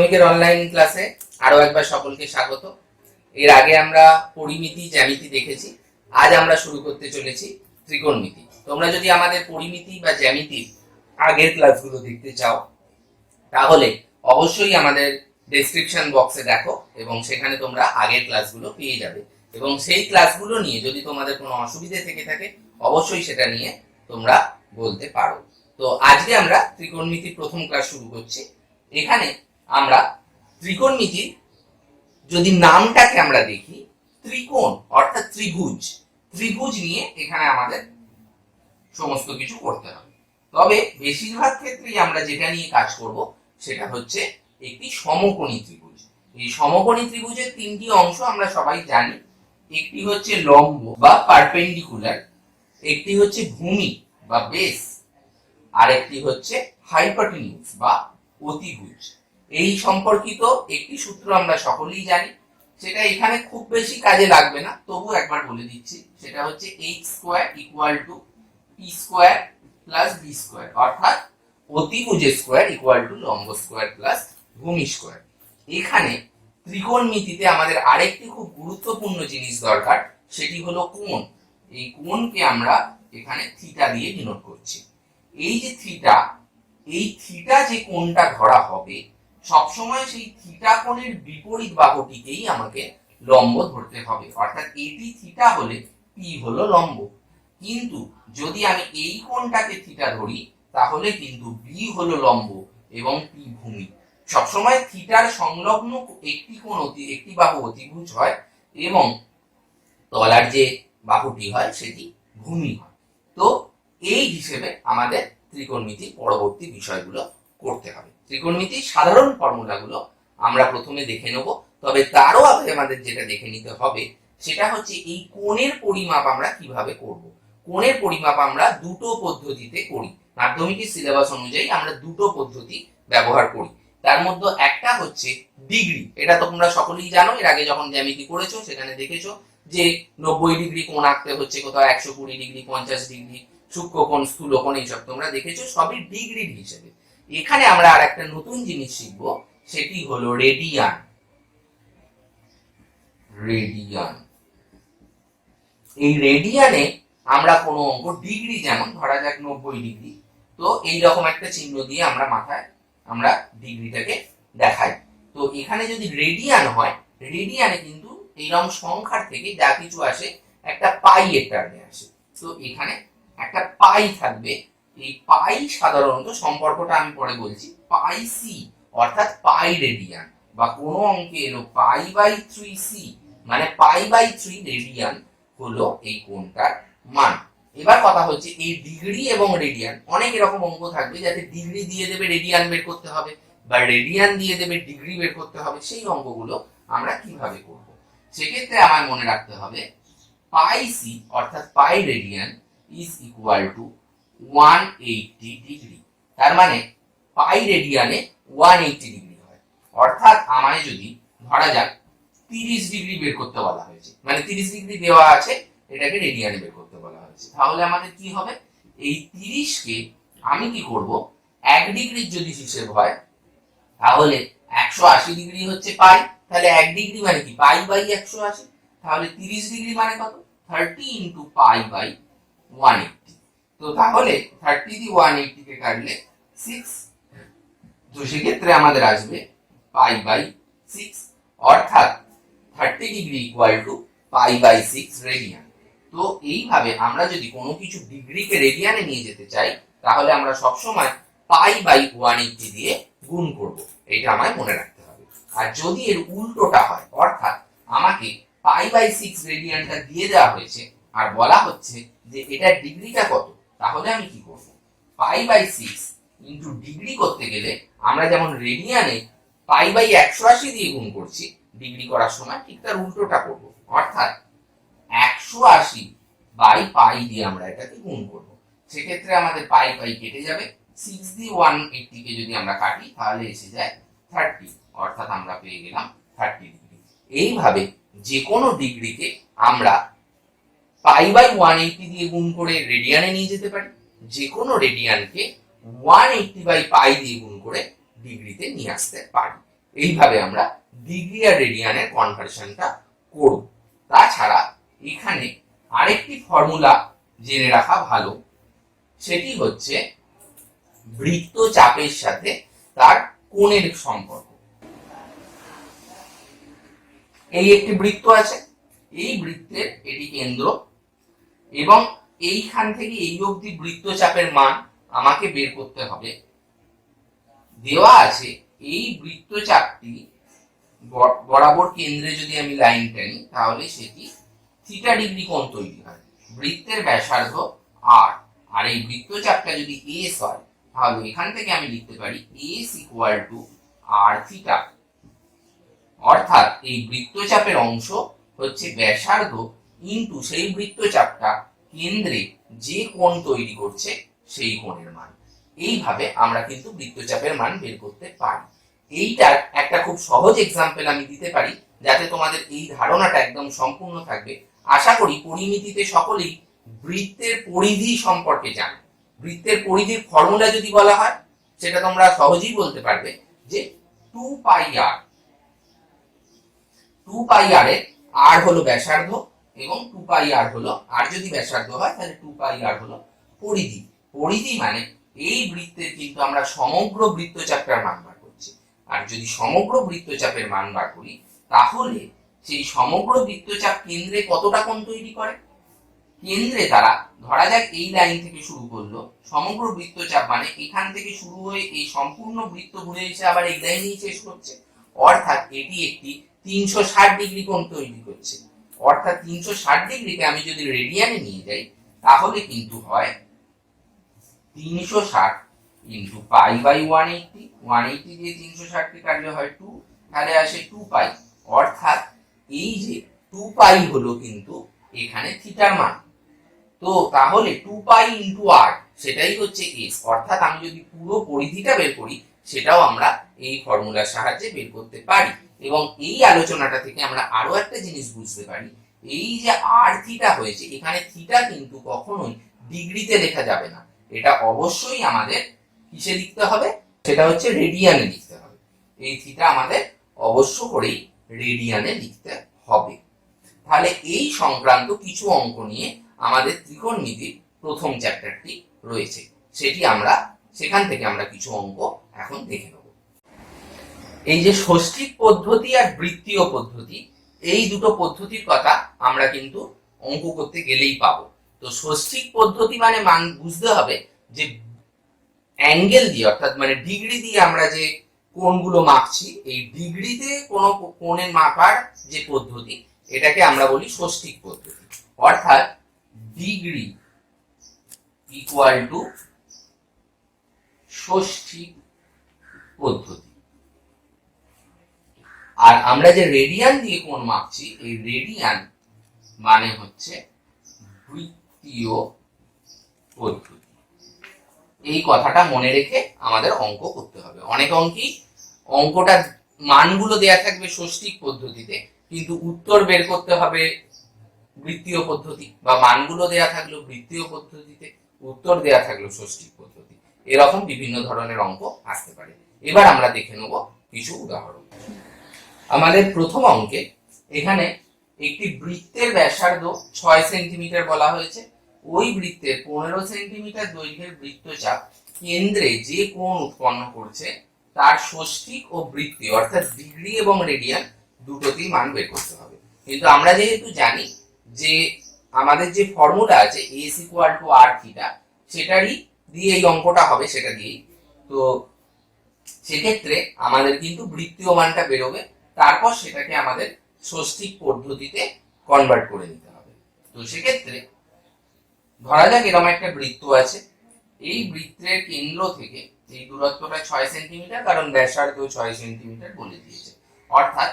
মাধ্যমিকের অনলাইন ক্লাসে আরো একবার সকলকে স্বাগত। এর আগে আমরা পরিমিতি জ্যামিতি দেখেছি, আজ আমরা শুরু করতে চলেছি ত্রিকোণমিতি। তোমরা যদি আমাদের পরিমিতি বা জ্যামিতির আগের ক্লাসগুলো দেখতে চাও তাহলে অবশ্যই আমাদের ডেসক্রিপশন বক্সে দেখো এবং সেখানে তোমরা আগের ক্লাসগুলো পেয়ে যাবে, এবং সেই ক্লাসগুলো নিয়ে যদি তোমাদের কোনো অসুবিধা থেকে থাকে অবশ্যই সেটা নিয়ে তোমরা বলতে পারো। তো আজকে আমরা ত্রিকোণমিতির প্রথম ক্লাস শুরু করছি। এখানে আমরা ত্রিকোণমিতির যদি নামটাকে আমরা দেখি, ত্রিকোণ অর্থাৎ ত্রিভুজ, ত্রিভুজ নিয়ে এখানে আমাদের সমস্ত কিছু করতে হবে। তবে বেশিরভাগ ক্ষেত্রেই আমরা যেটা নিয়ে কাজ করব সেটা হচ্ছে একটি সমকোণী ত্রিভুজ। এই সমকোণী ত্রিভুজের তিনটি অংশ আমরা সবাই জানি। একটি হচ্ছে লম্ব বা পারপেন্ডিকুলার, একটি হচ্ছে ভূমি বা বেস, আর একটি হচ্ছে হাইপোটেনিউস বা অতিভুজ। এই সম্পর্কিত একটি সূত্র আমরা সকলেই জানি, সেটা এখানে খুব বেশি কাজে লাগবে না, তবু একবার বলে দিচ্ছি। সেটা হচ্ছে h square equal to p square plus b square, অর্থাৎ অতিভুজের স্কয়ার ইকুয়াল টু লম্ব স্কয়ার প্লাস ভূমি স্কয়ার। এখানে ত্রিকোণমিতিতে আমাদের আরেকটি খুব গুরুত্বপূর্ণ জিনিস দরকার, সেটি হলো কোণ। এই কোণকে আমরা এখানে থিটা দিয়ে ডিনোট করছি। এই যে থিটা, এই থিটা যে কোণটা ধরা হবে সবসময় সেই থিটা কোণের বিপরীত বাহুটিকেই আমাকে লম্ব ধরতে হবে, অর্থাৎ এটি থিটা হলে পি হলো লম্ব। কিন্তু যদি আমি এই কোণটাকে থিটা ধরি তাহলে কিন্তু বি হলো লম্ব এবং পি ভূমি। সবসময় থিটার সংলগ্ন একটি কোণ একটি বাহু অতিভুজ হয় এবং তলার যে বাহুটি হয় সেটি ভূমি হয়। তো এই হিসেবে আমাদের ত্রিকোণমিতির পরবর্তী বিষয়গুলো করতে হবে। ত্রিকোণমিতির সাধারণ ফর্মুলাগুলো আমরা প্রথমে দেখে নেব, তবে তারও আগে আমাদের যেটা দেখে নিতে হবে সেটা হচ্ছে এই কোণের পরিমাপ আমরা কিভাবে করব। কোণের পরিমাপ আমরা দুটো পদ্ধতিতে করি। মাধ্যমিকের সিলেবাস অনুযায়ী আমরা দুটো পদ্ধতি ব্যবহার করি। তার মধ্যে একটা হচ্ছে ডিগ্রি, এটা তোমরা সকলেই জানো, এর আগে যখন জ্যামিতি করেছো সেখানে দেখেছো যে 90 ডিগ্রি কোণ আঁকতে হচ্ছে, কোথাও 120 ডিগ্রি, 50 ডিগ্রি, সূক্ষ্মকোণ, স্থূলকোণ, এইসব তোমরা দেখেছো, সবই ডিগ্রির হিসেবে। এখানে আমরা আর একটা নতুন জিনিস শিখবো, সেটি হলো রেডিয়ান। রেডিয়ান, এই রেডিয়ানে আমরা কোনো অঙ্ক ডিগ্রি, যেমন ধরা যাক 90 ডিগ্রি, তো এইরকম একটা চিহ্ন দিয়ে আমরা মাথায় আমরা ডিগ্রিটাকে দেখাই। তো এখানে যদি রেডিয়ান হয়, রেডিয়ানে কিন্তু এইরকম সংখ্যার থেকে যা কিছু আসে একটা পাই এর টার্মে আসে। তো এখানে একটা পাই থাকবে। এই পাই সাধারণত সম্পর্কটা আমি পরে বলছি, পাই সি অর্থাৎ পাই রেডিয়ান, বা কোনো অঙ্কে এলো পাই বাই 3c, মানে পাই বাই 3 রেডিয়ান হলো এই কোণটার মান। এবার কথা হচ্ছে এই ডিগ্রি এবং রেডিয়ান, অনেক এরকম অঙ্ক থাকবে যাতে ডিগ্রি দিয়ে দেবে রেডিয়ান বের করতে হবে, বা রেডিয়ান দিয়ে দেবে ডিগ্রি বের করতে হবে। সেই অঙ্কগুলো আমরা কিভাবে করব, সেক্ষেত্রে আমার মনে রাখতে হবে পাই সি অর্থাৎ পাই radian is equal to 180 degree. তার মানে পাই রেডিয়ানে 180 ডিগ্রি হয়, অর্থাৎ আমায় যদি ধরা যাক 30 ডিগ্রি বের করতে বলা হয়েছে, মানে 30 ডিগ্রি দেওয়া আছে, এটাকে রেডিয়ানে বের করতে বলা হয়েছে, তাহলে আমাদের কি হবে, এই 30 কে আমি কি করব, 1 ডিগ্রির যদি হিসেব হয় তাহলে 180 ডিগ্রি হচ্ছে পাই, তাহলে 1 ডিগ্রি মানে কি পাই বাই 180, তাহলে 30 ডিগ্রি মানে কত, 30 ইনটু পাই বাই 180। তো তাহলে 30 দিয়ে 180 কে কাটলে 6, তো সেক্ষেত্রে আমাদের আসবে পাই বাই 6, অর্থাৎ 30 degree equal to pi by 6 radian. তো এইভাবে আমরা যদি কোনো কিছু ডিগ্রিকে রেডিয়ানে নিয়ে যেতে চাই তাহলে আমরা সবসময় পাই বাই 180 দিয়ে গুণ করব, এটা আমায় মনে রাখতে হবে। আর যদি এর উল্টোটা হয়, অর্থাৎ আমাকে পাই বাই 6 রেডিয়ানটা দিয়ে দেওয়া হয়েছে আর বলা হচ্ছে যে এটা ডিগ্রিটা কত, তাহলে আমি কি করব, পাই বাই 6 ইনটু ডিগ্রি করতে গেলে আমরা যেমন রেডিয়ানে পাই বাই 180 দিয়ে গুণ করছি, ডিগ্রি করার সময় ঠিক তার উল্টোটা করব, অর্থাৎ 180 বাই পাই দিয়ে আমরা এটাকে গুণ করব। সেক্ষেত্রে আমাদের পাই পাই কেটে যাবে, 6 দিয়ে 180 কে যদি আমরা কাটি তাহলে এসে যায় 30, অর্থাৎ আমরা পেয়ে গেলাম 30 ডিগ্রি। এইভাবে যে কোনো ডিগ্রিকে আমরা পাই বাই 180 দিয়ে গুণ করে রেডিয়ানে নিয়ে যেতে পারি, যে কোনো রেডিয়ানকে 180 বাই পাই দিয়ে গুণ করে ডিগ্রিতে নিয়ে আসতে পারি। এইভাবে আমরা ডিগ্রি আর রেডিয়ানের কনভার্সনটা করব। তাছাড়া এখানে আরেকটি ফর্মুলা জেনে রাখা ভালো, সেটি হচ্ছে বৃত্তচাপের সাথে তার কোণের সম্পর্ক। এই একটি বৃত্ত আছে, এই বৃত্তের এটি কেন্দ্র, এবং এইখান থেকে এই অবধি বৃত্তচাপের মান আমাকে বের করতে হবে। দেওয়া আছে এই বৃত্তচাপটি বরাবর কেন্দ্রে যদি আমি লাইন টানি তাহলে সেটি থিটা ডিগ্রি কোণ তৈরি হয়। বৃত্তের ব্যাসার্ধ আর, আর এই বৃত্তচাপটা যদি এস হয় তাহলে এখান থেকে আমি লিখতে পারি S equal to R theta. অর্থাৎ এই বৃত্তচাপের অংশ হচ্ছে ব্যাসার্ধ ইনটু সেই বৃত্তচাপটা কেন্দ্রে যে কোণ তৈরি করছে সেই কোণের মান। এইভাবে আমরা কিন্তু বৃত্তচাপের মান বের করতে পারি। এইটার একটা খুব সহজ এক্সাম্পল আমি দিতে পারি যাতে তোমাদের এই ধারণাটা একদম সম্পূর্ণ থাকবে। আশা করি পরিমিতিতে সকলেই বৃত্তের পরিধি সম্পর্কে জানো। বৃত্তের পরিধির ফর্মুলা যদি বলা হয় সেটা তোমরা সহজেই বলতে পারবে যে 2 পাই আর। 2 পাই আর এর আর হলো ব্যাসার্ধ এবং 2 পাই আর হলো, আর যদি ব্যাসার্ধ হয় তাহলে 2 পাই আর হলো পরিধি। পরিধি মানে এই বৃত্তের কিন্তু আমরা সমগ্র বৃত্তচাপটার মান বার করছি। আর যদি সমগ্র বৃত্তচাপের মান বার করি তাহলে সেই সমগ্র বৃত্তচাপ কেন্দ্রে কতটা কোণ তৈরি করে। কেন্দ্রে তারা ধরা যাক এই লাইন থেকে শুরু করলো, সমগ্র বৃত্তচাপ মানে এখান থেকে শুরু হয়ে এই সম্পূর্ণ বৃত্ত ঘুরে এসে আবার এই লাইনেই শেষ করছে, অর্থাৎ এটি একটি 360 ডিগ্রি কোণ তৈরি করছে। অর্থাৎ 360 ডিগ্রিকে আমি যদি রেডিয়ানে নিয়ে যাই তাহলে কিন্তু হয় 360 ইন্টু পাই বাই 180। 180 দিয়ে 360 কে কাটলে হয় 2, তাহলে আসে 2 পাই। অর্থাৎ এই যে 2 পাই হলো কিন্তু এখানে থিটার মান। তো তাহলে 2 পাই ইন্টু আর সেটাই হচ্ছে এস। অর্থাৎ আমি যদি পুরো পরিধিটা বের করি সেটাও আমরা এই ফর্মুলার সাহায্যে বের করতে পারি। এবং এই আলোচনাটা থেকে আমরা আরো একটা জিনিস বুঝতে পারি, এই যে আর থিটা হয়েছে এখানে থিটা কিন্তু কখনোই ডিগ্রিতে লেখা যাবে না, এটা অবশ্যই আমাদের কিসে লিখতে হবে, সেটা হচ্ছে রেডিয়ানে লিখতে হবে। এই থিটা আমাদের অবশ্য করেই রেডিয়ানে লিখতে হবে। তাহলে এই সংক্রান্ত কিছু অঙ্ক নিয়ে আমাদের ত্রিকোণমিতির প্রথম চ্যাপ্টারটি রয়েছে, সেটি আমরা সেখান থেকে আমরা কিছু অঙ্ক এখন দেখে নেব। এই যে ষষ্ঠিক পদ্ধতি আর বৃত্তীয় পদ্ধতি, এই দুটো পদ্ধতির কথা আমরা কিন্তু অঙ্ক করতে গেলেই পাবো। তো ষষ্ঠিক পদ্ধতি মানে মান বুঝতে হবে যে অ্যাঙ্গেল দিয়ে, অর্থাৎ মানে ডিগ্রি দিয়ে আমরা যে কোণগুলো মাপছি, এই ডিগ্রিতে কোনো কোণের মাপার যে পদ্ধতি এটাকে আমরা বলি ষষ্ঠিক পদ্ধতি। অর্থাৎ ডিগ্রি ইকুয়াল টু ষষ্ঠিক পদ্ধতি। আর আমরা যে রেডিয়ান দিয়ে কোণ মাপছি, এই রেডিয়ান মানে হচ্ছে বৃত্তীয় পদ্ধতি। এই কথাটা মনে রেখে আমাদের অঙ্ক করতে হবে। অনেক অঙ্কই অঙ্কটা মানগুলো দেয়া থাকবে ষষ্ঠিক পদ্ধতিতে, কিন্তু উত্তর বের করতে হবে বৃত্তীয় পদ্ধতি, বা মানগুলো দেয়া থাকলো বৃত্তীয় পদ্ধতিতে, উত্তর দেয়া থাকলো ষষ্ঠিক পদ্ধতি। এরকম বিভিন্ন ধরনের অঙ্ক আসতে পারে। এবার আমরা দেখে নেব কিছু উদাহরণ। আমাদের প্রথম অঙ্কে এখানে একটি বৃত্তের ব্যাসার্ধ 6 সেন্টিমিটার বলা হয়েছে। ওই বৃত্তের 15 সেন্টিমিটার দৈর্ঘ্যের বৃত্তচাপ কেন্দ্রে যে কোণ উৎপন্ন করছে তার ষষ্ঠিক ও বৃত্তীয়, অর্থাৎ ডিগ্রি এবং রেডিয়ান দুটোতেই মান বের করতে হবে। কিন্তু আমরা যেহেতু জানি যে আমাদের যে ফর্মুলা আছে S equal to R theta, সেটারই দিয়ে এই অঙ্কটা হবে, সেটা দিয়েই। তো সেক্ষেত্রে আমাদের কিন্তু বৃত্তীয় মানটা বেরোবে, তারপর সেটাকে আমাদের ষষ্ঠিক পদ্ধতিতে কনভার্ট করে নিতে হবে। তো সেক্ষেত্রে ধরা যাক এরকম একটা বৃত্ত আছে, এই বৃত্তের কেন্দ্র থেকে এই দূরত্বটা 6 সেন্টিমিটার, কারণ ব্যাসার্ধ 6 সেন্টিমিটার বলে দিয়েছে, অর্থাৎ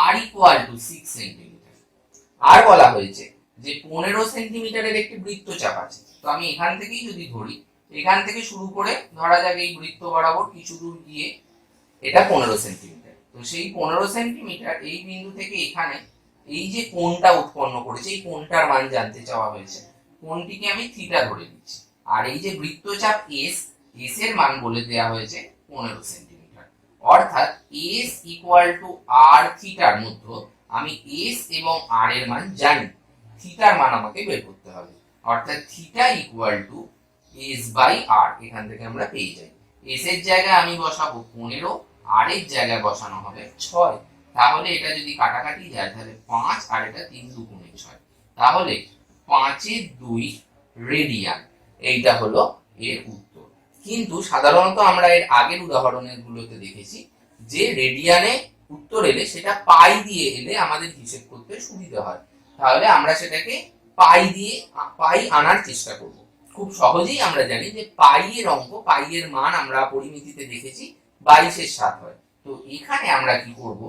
আর ইকুয়াল টু 6 সেন্টিমিটার। আর বলা হয়েছে যে 15 সেন্টিমিটারের একটি বৃত্তচাপ আছে। তো আমি এখান থেকেই যদি ধরি, এখান থেকে শুরু করে ধরা যাক এই বৃত্ত বরাবর কিছু দূর গিয়ে এটা 15 সেন্টিমিটার। তো সেই 15 সেন্টিমিটার এই বিন্দু থেকে এখানে এই যে কোণটা উৎপন্ন করেছে, এই কোণটার মান জানতে চাওয়া হয়েছে। কোণটিকে আমি থিটা ধরে নিচ্ছি। আর এই যে বৃত্তচাপ এস, এস এর মান বলে দেওয়া হয়েছে 15 সেন্টিমিটার। অর্থাৎ এস ইকুয়াল টু আর থিটার মধ্যে আমি এস এবং আর এর মান জানি, থিটার মান আমাকে বের করতে হবে। অর্থাৎ theta equal to S by R, এখান থেকে আমরা পেয়ে যাই এস এর জায়গায় আমি বসাবো 15, আর এর জায়গায় বসানো হবে 6। তাহলে এটা যদি কাটাকাটি যায় তাহলে 5 আর এটা 3 দুগুণে 6, তাহলে 5-এর 2 রেডিয়ান। এইটা হলো এর উত্তর। কিন্তু সাধারণত আমরা এর আগের উদাহরণের গুলোতে দেখেছি যে রেডিয়ানে উত্তর এলে সেটা পাই দিয়ে এলে আমাদের হিসেব করতে সুবিধা হয়, তাহলে আমরা সেটাকে পাই আনার চেষ্টা করব। খুব সহজেই আমরা জানি যে পাই এর অঙ্ক, পাই এর মান আমরা পরিমিতিতে দেখেছি 22/7 হয়। তো এখানে আমরা কি করব,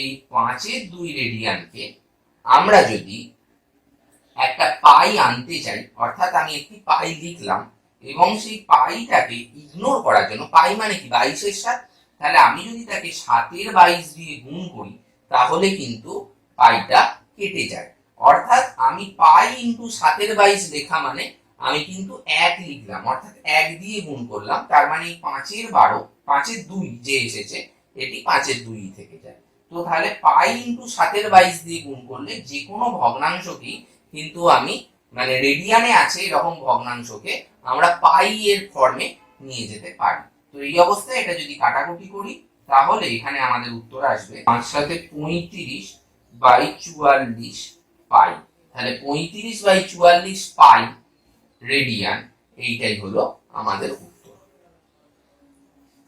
এই 5-এর 2 রেডিয়ানকে আমরা যদি একটা পাই আনতে চাই, অর্থাৎ আমি একটি পাই লিখলাম এবং সেই পাইটাকে ইগনোর করার জন্য, পাই মানে কি 22/7, তাহলে আমি যদি তাকে 7-এর 22 দিয়ে গুণ করি তাহলে কিন্তু পাইটা কেটে যায়। অর্থাৎ আমি পাই ইন্টু 7-এর 22 লেখা মানে আমি কিন্তু 1 লিখলাম, অর্থাৎ 1 দিয়ে গুণ করলাম, তার মানে 5-এর 12, 5-এর 2 যে এসেছে এটি 5-এর 2 থেকে যায়। তো তাহলে পাই ইন্টু 7-এর 22 দিয়ে গুণ করলে যে কোনো ভগ্নাংশকেই কিন্তু আমি, মানে রেডিয়ানে আছে এরকম ভগ্নাংশকে আমরা পাই এর ফর্মে নিয়ে যেতে পারি। তো এই অবস্থায় এটা যদি কাটাকুটি করি তাহলে এখানে আমাদের উত্তর আসবে 5-7-35/44 পাই। তাহলে 35/44 পাই রেডিয়ান, এইটাই হলো আমাদের উত্তর।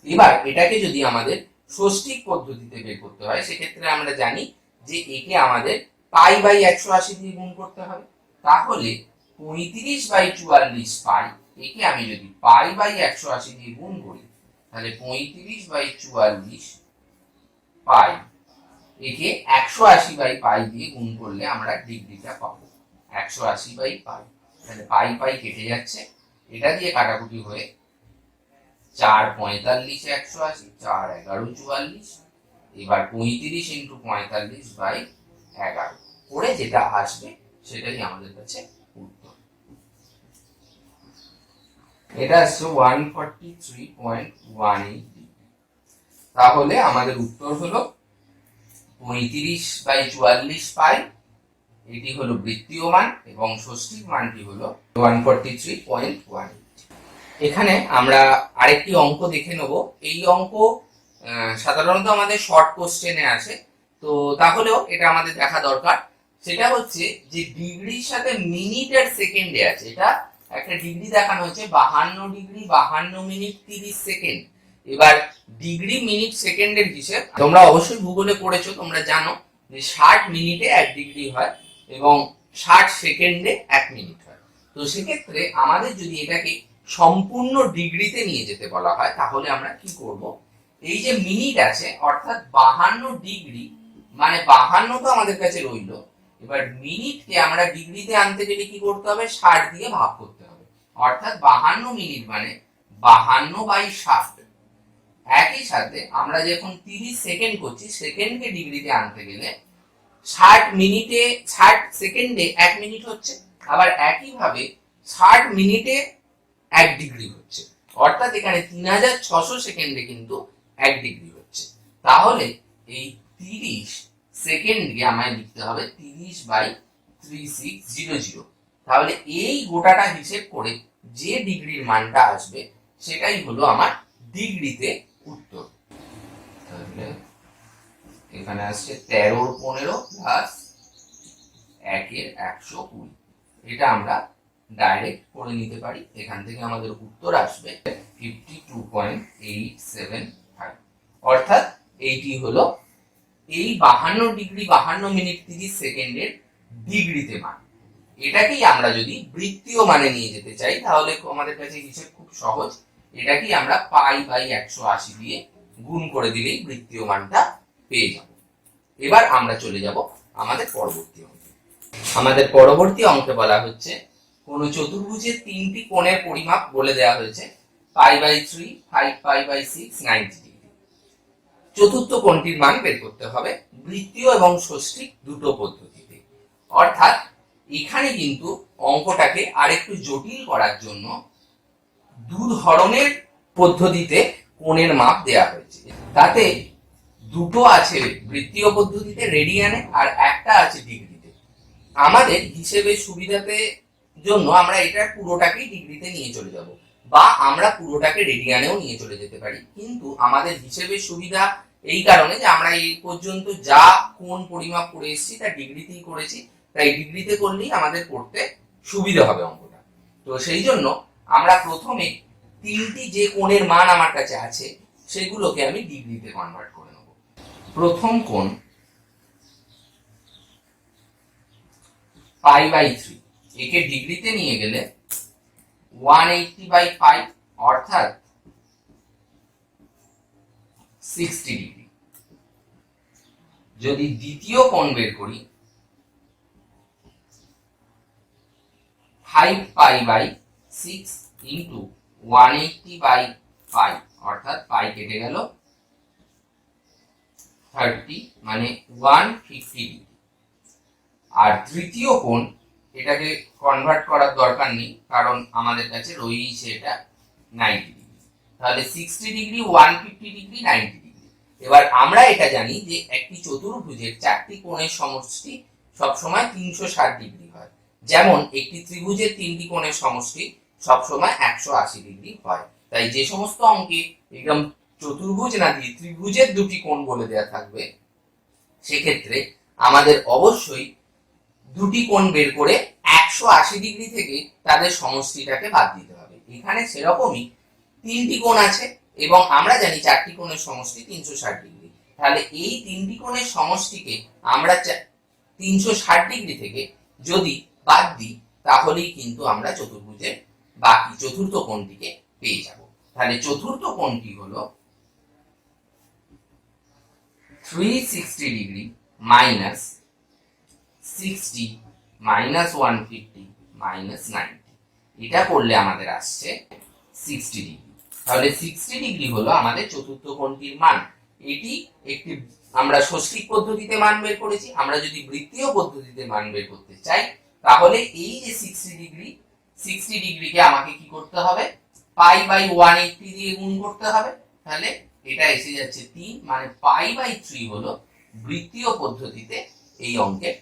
এবার এটাকে যদি আমাদের ষষ্ঠিক পদ্ধতিতে বের করতে হয় সেক্ষেত্রে আমরা জানি যে একে আমাদের পাই বাই 180 দিয়ে গুণ করতে হবে। তাহলে 35/44 পাই, একে আমি যদি পাই বাই 180 দিয়ে গুণ করি তাহলে 35/44 পাই, একে 180/পাই দিয়ে গুণ করলে আমরা ডিগ্রিটা পাবো 180/পাই। তাহলে পাই পাই কেটে যাচ্ছে, এটা দিয়ে কাটাকুটি হয়ে 4-45-180, 4-11-44। এবার 35 ইন্টু 45/11 করে যেটা আসবে সেটাই আমাদের কাছে উত্তর। এটা আসছে 143.18 ডিগ্রি। তাহলে আমাদের উত্তর হলো 35/44 পাই, এটি হলো বৃত্তীয় মান এবং ষষ্ঠিক মানটি হলো 143.18। এখানে আমরা আরেকটি অঙ্ক দেখে নেব। এই অঙ্ক সাধারণত আমাদের শর্ট কোশ্চেনে আসে, তো তাহলেও এটা আমাদের দেখা দরকার। সেটা হচ্ছে যে ডিগ্রির সাথে মিনিট আর সেকেন্ডে আছে, এটা একটা ডিগ্রি দেখানো হয়েছে 52 ডিগ্রি 52 মিনিট 30 সেকেন্ড। এবার ডিগ্রি মিনিট সেকেন্ডের হিসেব তোমরা অবশ্যই ভূগোলে পড়েছো, তোমরা জানো যে 60 মিনিটে 1 ডিগ্রি হয় এবং 60 সেকেন্ডে 1 মিনিট হয়। তো সেক্ষেত্রে আমাদের যদি এটাকে সম্পূর্ণ ডিগ্রিতে নিয়ে যেতে বলা হয় তাহলে আমরা কি করব, এই যে মিনিট আছে অর্থাৎ 52 ডিগ্রি মানে 52 তো আমাদের কাছে রইল, এবার মিনিটকে আমরা ডিগ্রিতে আনতে গেলে কি করতে হবে, 60 দিয়ে ভাগ করতে হবে। অর্থাৎ 52 মিনিট মানে 52/60। একই সাথে আমরা যখন 30 সেকেন্ড করছি, সেকেন্ডকে ডিগ্রিতে আনতে গেলে 60 মিনিটে 60 সেকেন্ডে 1 মিনিট হচ্ছে, আবার একইভাবে 60 মিনিটে 1 ডিগ্রি হচ্ছে, অর্থাৎ এখানে 3600 সেকেন্ডে কিন্তু 1 ডিগ্রি হচ্ছে। তাহলে এই 30 সেকেন্ডকে আমায় লিখতে হবে 30/3600। তাহলে এই গোটাটা হিসেব করে যে ডিগ্রির মানটা আসবে সেটাই হলো আমার ডিগ্রিতে উত্তর। তাহলে এখানে আসছে 13-15 প্লাস 1/120। এটা আমরা ডাইরেক্ট করে নিতে পারি, এখান থেকে আমাদের উত্তর আসবে 52.875। অর্থাৎ এইটি হলো এই 52 ডিগ্রি 52 মিনিট 30 সেকেন্ডের ডিগ্রিতে মান। এটাকেই আমরা যদি বৃত্তীয় মানে নিয়ে যেতে চাই তাহলে আমাদের কাছে হিসেব খুব সহজ, এটাকেই আমরা পাই বাই 180 দিয়ে গুণ করে দিলেই বৃত্তীয় মানটা পেয়ে যাব। এবার আমরা চলে যাব আমাদের পরবর্তী অঙ্কে। আমাদের পরবর্তী অঙ্কে বলা হচ্ছে কোন চতুর্ভুজের 3টি কোণের পরিমাপ বলে দেওয়া হয়েছে π/3, 5π/6, 90 ডিগ্রি। চতুর্থ কোণটির মান বের করতে হবে বৃত্তীয় এবং ষষ্ঠিক দুটো পদ্ধতিতে। অর্থাৎ এখানে কিন্তু অঙ্কটাকে আরেকটু জটিল করার জন্য দু ধরনের পদ্ধতিতে কোণের মাপ দেওয়া হয়েছে। তাতে দুটো আছে বৃত্তীয় পদ্ধতিতে রেডিয়ানে আর একটা আছে ডিগ্রিতে। আমাদের হিসেবে সুবিধাতে জন্য আমরা এটা পুরোটাকেই ডিগ্রিতে নিয়ে চলে যাব, বা আমরা পুরোটাকে রেডিয়ানেও নিয়ে চলে যেতে পারি। কিন্তু আমাদের হিসেবে সুবিধা এই কারণে যে আমরা এই পর্যন্ত যা কোণ পরিমাপ করে এসেছি তা ডিগ্রিতেই করেছি, তাই ডিগ্রিতে করলেই আমাদের করতে সুবিধা হবে অঙ্কটা। তো সেই জন্য আমরা প্রথমে তিনটি যে কোণের মান আমার কাছে আছে সেগুলোকে আমি ডিগ্রিতে কনভার্ট করে নেব। প্রথম কোণ π/3, একে ডিগ্রিতে নিয়ে গেলে 180/5 অর্থাৎ 60 ডিগ্রি। যদি দ্বিতীয় কোণ বের করি 5π/6 ইন্টু 180/5 অর্থাৎ পাই কেটে গেল 30 মানে 150 ডিগ্রি। আর তৃতীয় কোণ এটাকে কনভার্ট করার দরকার নেই, কারণ আমাদের কাছে রয়েছে এটা 90 ডিগ্রি। তাহলে 60 ডিগ্রি, 150 ডিগ্রি, 90 ডিগ্রি। এবার আমরা এটা জানি যে একটি চতুর্ভুজের চারটি কোণের সমষ্টি সবসময় 360 ডিগ্রি হয়, যেমন একটি ত্রিভুজের তিনটি কোণের সমষ্টি সবসময় 180 ডিগ্রি হয়। তাই যে সমস্ত অঙ্কে একদম চতুর্ভুজ না দিয়ে ত্রিভুজের দুটি কোণ বলে দেওয়া থাকবে, সেক্ষেত্রে আমাদের অবশ্যই দুটি কোণ বের করে 180 ডিগ্রি থেকে তাদের সমষ্টিটাকে বাদ দিতে হবে। এখানে সেরকমই তিনটি কোণ আছে এবং আমরা জানি চারটি কোণের সমষ্টি 360 ডিগ্রি। তাহলে এই তিনটি কোণের সমষ্টিকে আমরা 360 ডিগ্রি থেকে যদি বাদ দিই তাহলেই কিন্তু আমরা চতুর্ভুজের বাকি চতুর্থ কোণটিকে পেয়ে যাব। তাহলে চতুর্থ কোণটি হলো 360 ডিগ্রি মাইনাস 60 মাইনাস 150 মাইনাস 90। এটা করলে আমাদের আসছে 60 ডিগ্রি। তাহলে 60 ডিগ্রি হলো আমাদের চতুর্থ কোণটির মান। এটি একটি আমরা ষষ্ঠিক পদ্ধতিতে মান বের করেছি। আমরা যদি বৃত্তীয় পদ্ধতিতে মান বের করতে চাই তাহলে এই যে 60 ডিগ্রিকে আমাকে কি করতে হবে, π/180 দিয়ে গুণ করতে হবে। তাহলে এটা এসে যাচ্ছে 3, মানে π/3 হলো বৃত্তীয় পদ্ধতিতে এই অঙ্কের